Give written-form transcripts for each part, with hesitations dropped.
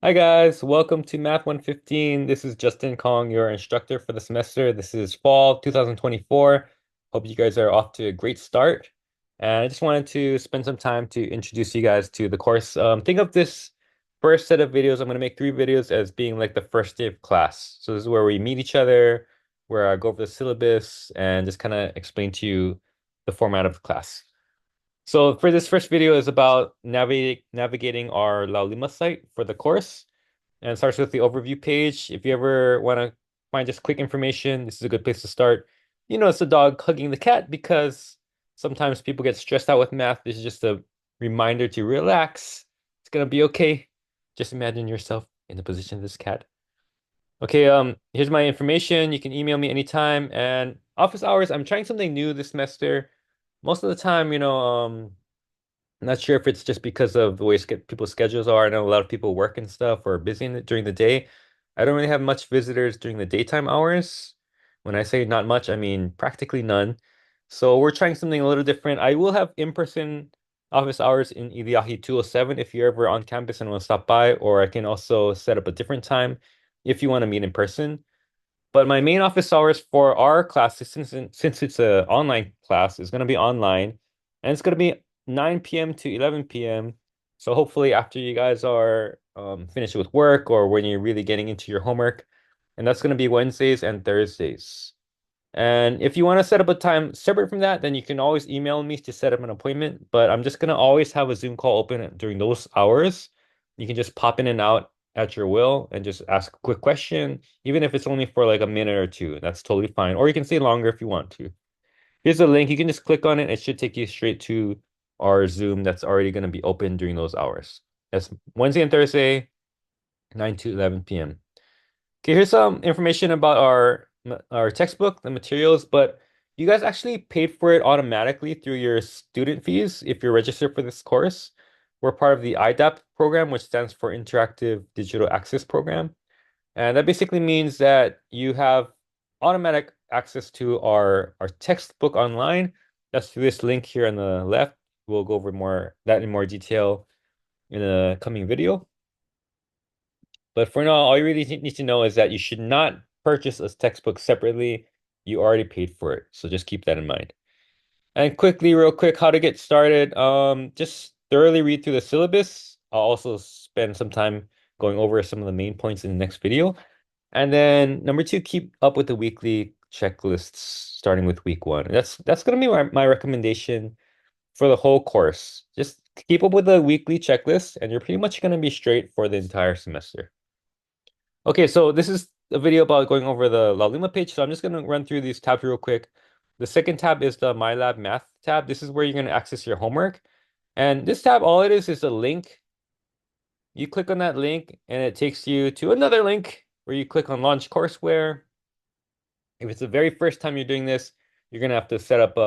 Hi guys, welcome to Math 115. This is Justin Kong, your instructor for the semester. This is fall 2024. Hope you guys are off to a great start. And I just wanted to spend some time to introduce you guys to the course. Think of this first set of videos. I'm going to make three videos as being like the first day of class. So this is where we meet each other, where I go over the syllabus and just kind of explain to you the format of the class. So for this first video is about navigating our laulima site for the course, and it starts with the overview page. If you ever want to find just quick information, this is a good place to start. You know, it's the dog hugging the cat because sometimes people get stressed out with math. This is just a reminder to relax. It's gonna be okay. Just imagine yourself in the position of this cat. Okay, here's my information. You can email me anytime. And office hours, I'm trying something new this semester. Most of the time, I'm not sure if it's just because of the way people's schedules are. I know a lot of people work and stuff or are busy during the day. I don't really have much visitors during the daytime hours. When I say not much, I mean practically none. So we're trying something a little different. I will have in-person office hours in Iliahi 207 if you're ever on campus and want to stop by, or I can also set up a different time if you want to meet in person. But my main office hours for our classes, since it's a online class, is going to be online, and it's going to be 9 p.m. to 11 p.m. So hopefully after you guys are finished with work or when you're really getting into your homework, and that's going to be Wednesdays and Thursdays. And if you want to set up a time separate from that, then you can always email me to set up an appointment. But I'm just going to always have a Zoom call open during those hours. You can just pop in and out at your will and just ask a quick question, even if it's only for like a minute or two. That's totally fine. Or you can stay longer if you want to. Here's a link. You can just click on it. It should take you straight to our Zoom that's already going to be open during those hours. That's Wednesday and Thursday, 9 to 11 p.m. Okay, here's some information about our textbook, the materials, but you guys actually paid for it automatically through your student fees if you're registered for this course. We're part of the IDAP program, which stands for Interactive Digital Access Program. And that basically means that you have automatic access to our textbook online. That's through this link here on the left. We'll go over that in more detail in a coming video. But for now, all you really need to know is that you should not purchase a textbook separately. You already paid for it. So just keep that in mind. And quickly, real quick, how to get started. Just thoroughly read through the syllabus. I'll also spend some time going over some of the main points in the next video. And then number two, keep up with the weekly checklists starting with week one. That's gonna be my recommendation for the whole course. Just keep up with the weekly checklist, and you're pretty much gonna be straight for the entire semester. Okay, so this is a video about going over the laulima page. So I'm just going to run through these tabs real quick. The second tab is the My Lab Math tab. This is where you're going to access your homework. And this tab, all it is a link. You click on that link and it takes you to another link where you click on Launch Courseware. If it's the very first time you're doing this, you're going to have to set up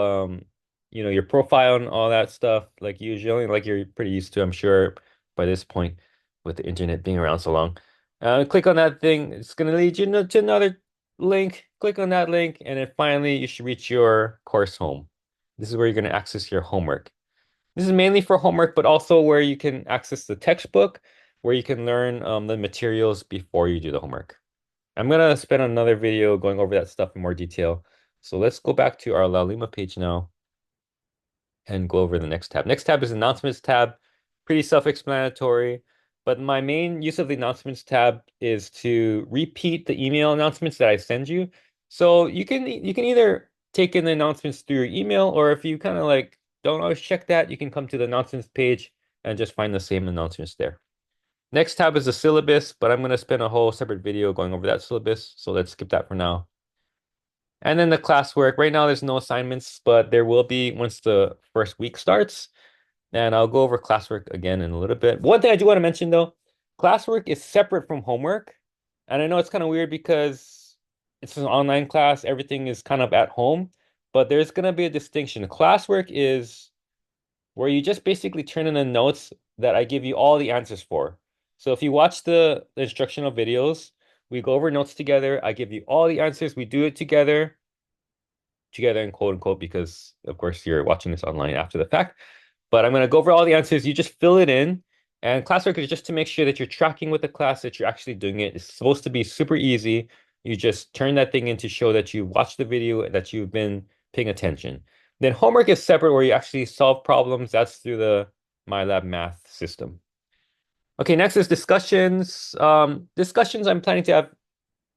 your profile and all that stuff like usually, like you're pretty used to, I'm sure, by this point with the internet being around so long. Click on that thing. It's going to lead you to another link. Click on that link, and then finally you should reach your course home. This is where you're going to access your homework. This is mainly for homework, but also where you can access the textbook, where you can learn the materials before you do the homework. I'm gonna spend another video going over that stuff in more detail. So let's go back to our laulima page now and go over the next tab. Next tab is announcements tab. Pretty self-explanatory, but my main use of the announcements tab is to repeat the email announcements that I send you. So you can either take in the announcements through your email, or if you kind of like don't always check that, you can come to the announcements page and just find the same announcements there. Next tab is the syllabus, but I'm going to spend a whole separate video going over that syllabus, so let's skip that for now. And then the classwork. Right now, there's no assignments, but there will be once the first week starts. And I'll go over classwork again in a little bit. One thing I do want to mention though, classwork is separate from homework. And I know it's kind of weird because it's an online class, everything is kind of at home, but there's going to be a distinction. Classwork is where you just basically turn in the notes that I give you all the answers for. So if you watch the instructional videos, we go over notes together. I give you all the answers. We do it together in quote unquote, because of course you're watching this online after the fact. But I'm going to go over all the answers. You just fill it in. And classwork is just to make sure that you're tracking with the class, that you're actually doing it. It's supposed to be super easy. You just turn that thing in to show that you watched the video, that you've been paying attention. Then homework is separate where you actually solve problems. That's through the MyLab math system. Okay, next is discussions. Discussions I'm planning to have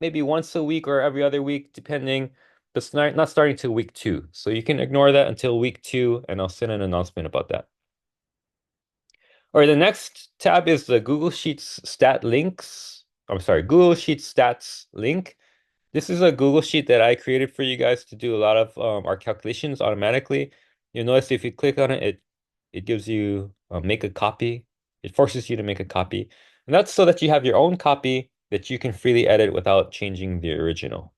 maybe once a week or every other week, depending. But not starting till week 2. So you can ignore that until week 2, and I'll send an announcement about that. All right, the next tab is the Google Sheets stat links. I'm sorry, Google Sheets stats link. This is a Google Sheet that I created for you guys to do a lot of our calculations automatically. You'll notice if you click on it, it gives you make a copy. It forces you to make a copy. And that's so that you have your own copy that you can freely edit without changing the original.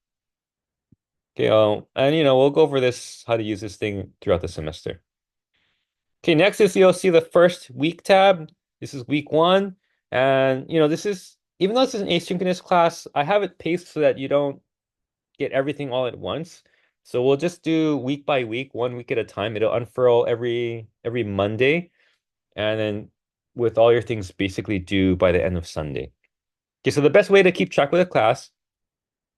Okay, and we'll go over this, how to use this thing throughout the semester. Okay, next is you'll see the first week tab. This is week 1. And this is, even though this is an asynchronous class, I have it paced so that you don't get everything all at once. So we'll just do week by week, 1 week at a time. It'll unfurl every Monday, and then with all your things basically due by the end of Sunday. Okay, so the best way to keep track with a class,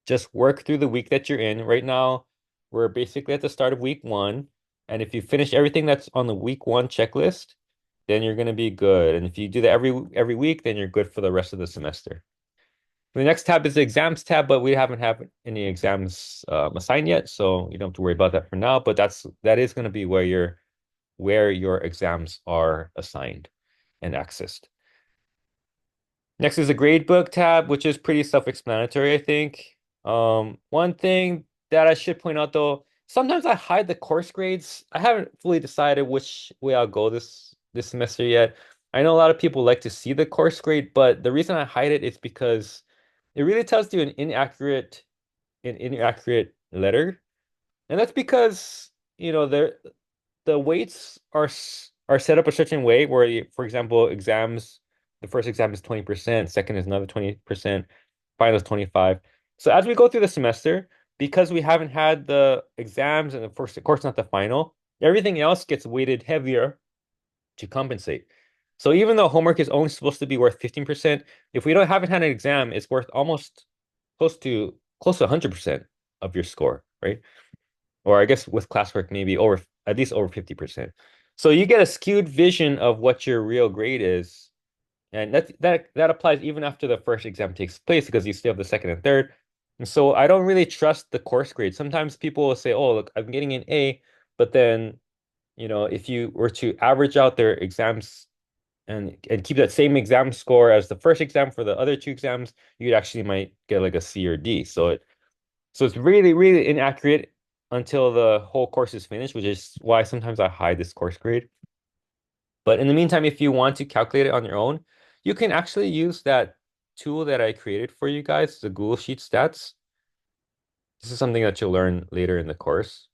just work through the week that you're in. Right now, we're basically at the start of week 1. And if you finish everything that's on the week 1 checklist, then you're going to be good. And if you do that every week, then you're good for the rest of the semester. The next tab is the exams tab, but we haven't had any exams assigned yet, so you don't have to worry about that for now. But that is going to be where your exams are assigned and accessed. Next is the gradebook tab, which is pretty self-explanatory, I think. One thing that I should point out though, sometimes I hide the course grades. I haven't fully decided which way I'll go this semester yet. I know a lot of people like to see the course grade, but the reason I hide it is because it really tells you an inaccurate letter. And that's because, the weights are set up a certain way where, for example, the first exam is 20%, second is another 20%, final is 25. So as we go through the semester, because we haven't had the exams and of course not the final, everything else gets weighted heavier to compensate. So even though homework is only supposed to be worth 15%, if we don't haven't had an exam, it's worth almost close to 100% of your score, right? Or I guess with classwork, maybe over at least over 50%. So you get a skewed vision of what your real grade is. And that applies even after the first exam takes place because you still have the second and third. And so I don't really trust the course grade. Sometimes people will say, "Oh, look, I'm getting an A," but then, if you were to average out their exams and keep that same exam score as the first exam for the other 2 exams, you actually might get like a C or D. So it's really, really inaccurate until the whole course is finished, which is why sometimes I hide this course grade. But in the meantime, if you want to calculate it on your own, you can actually use that tool that I created for you guys, the Google Sheet Stats. This is something that you'll learn later in the course.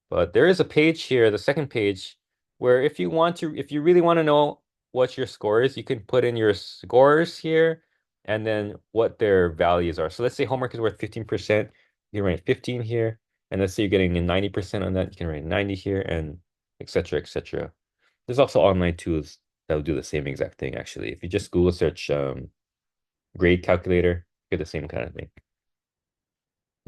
But there is a page here, the second page, where if you really want to know what your score is, you can put in your scores here and then what their values are. So let's say homework is worth 15%, you can write 15 here. And let's say you're getting a 90% on that, you can write 90 here, and etc., etc. There's also online tools that will do the same exact thing, actually. If you just Google search grade calculator, you get the same kind of thing.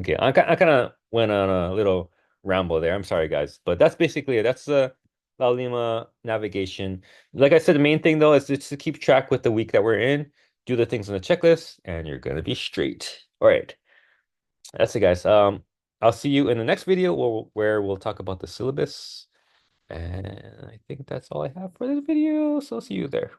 Okay, I kind of went on a little ramble there. I'm sorry, guys, but that's basically it. That's the laulima navigation. Like I said, the main thing though is just to keep track with the week that we're in, do the things on the checklist, and you're gonna be straight. All right, that's it, guys. I'll see you in the next video where we'll talk about the syllabus, and I think that's all I have for this video. So see you there.